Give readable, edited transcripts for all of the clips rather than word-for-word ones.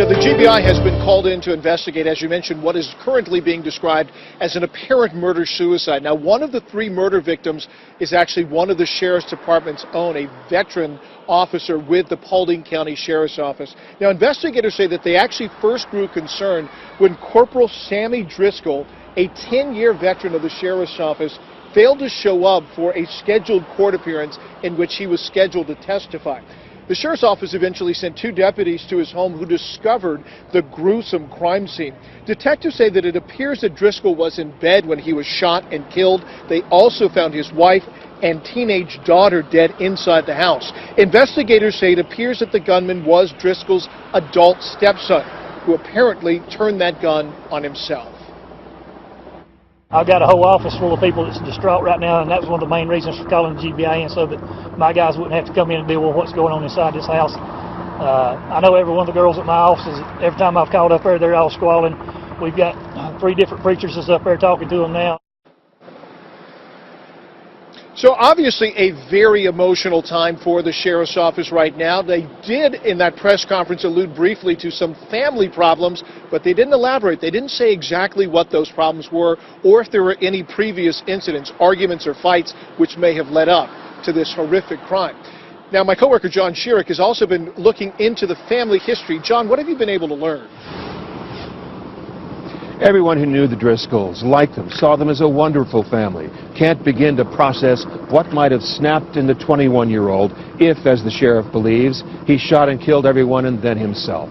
Now, the GBI has been called in to investigate, as you mentioned, what is currently being described as an apparent murder-suicide. Now, one of the 3 murder victims is actually one of the Sheriff's Department's own, a veteran officer with the Paulding County Sheriff's Office. Now, investigators say that they actually first grew concerned when Corporal Sammy Driscoll, a 10-year veteran of the Sheriff's Office, failed to show up for a scheduled court appearance in which he was scheduled to testify. The Sheriff's Office eventually sent 2 deputies to his home who discovered the gruesome crime scene. Detectives say that it appears that Driscoll was in bed when he was shot and killed. They also found his wife and teenage daughter dead inside the house. Investigators say it appears that the gunman was Driscoll's adult stepson, who apparently turned that gun on himself. I've got a whole office full of people that's distraught right now, and that was one of the main reasons for calling the GBI in, so that my guys wouldn't have to come in and deal with what's going on inside this house. I know every one of the girls at my office, every time I've called up there, they're all squalling. We've got 3 different preachers that's up there talking to them now. So obviously a very emotional time for the Sheriff's Office right now. They did in that press conference allude briefly to some family problems, but they didn't elaborate. They didn't say exactly what those problems were or if there were any previous incidents, arguments or fights which may have led up to this horrific crime. Now, my coworker John Sherrick has also been looking into the family history. John, what have you been able to learn? Everyone who knew the Driscolls, liked them, saw them as a wonderful family, can't begin to process what might have snapped in the 21-year-old if, as the sheriff believes, he shot and killed everyone and then himself.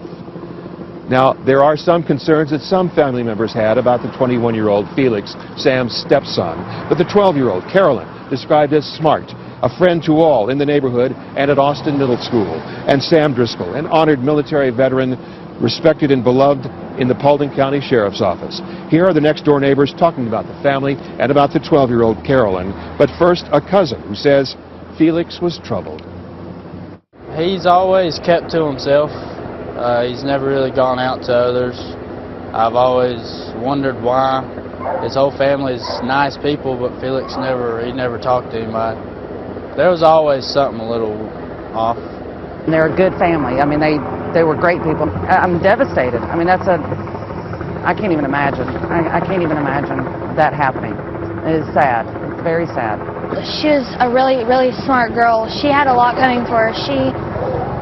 Now, there are some concerns that some family members had about the 21-year-old Felix, Sam's stepson, but the 12-year-old Carolyn, described as smart, a friend to all in the neighborhood and at Austin Middle School, and Sam Driscoll, an honored military veteran, respected and beloved in the Paulding County Sheriff's Office. Here are the next-door neighbors talking about the family and about the 12-year-old Carolyn. But first, a cousin who says Felix was troubled. He's always kept to himself. He's never really gone out to others. I've always wondered why. His whole family is nice people, but Felix never talked to anybody. There was always something a little off. They're a good family. I mean, they were great people. I'm devastated. I mean, I can't even imagine. I can't even imagine that happening. It is sad. It's very sad. She was a really, really smart girl. She had a lot going for her.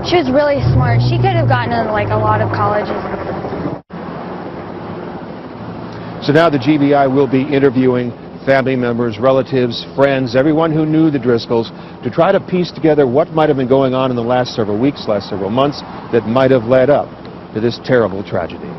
She was really smart. She could have gotten into like a lot of colleges. So now the GBI will be interviewing family members, relatives, friends, everyone who knew the Driscolls to try to piece together what might have been going on in the last several weeks, last several months that might have led up to this terrible tragedy.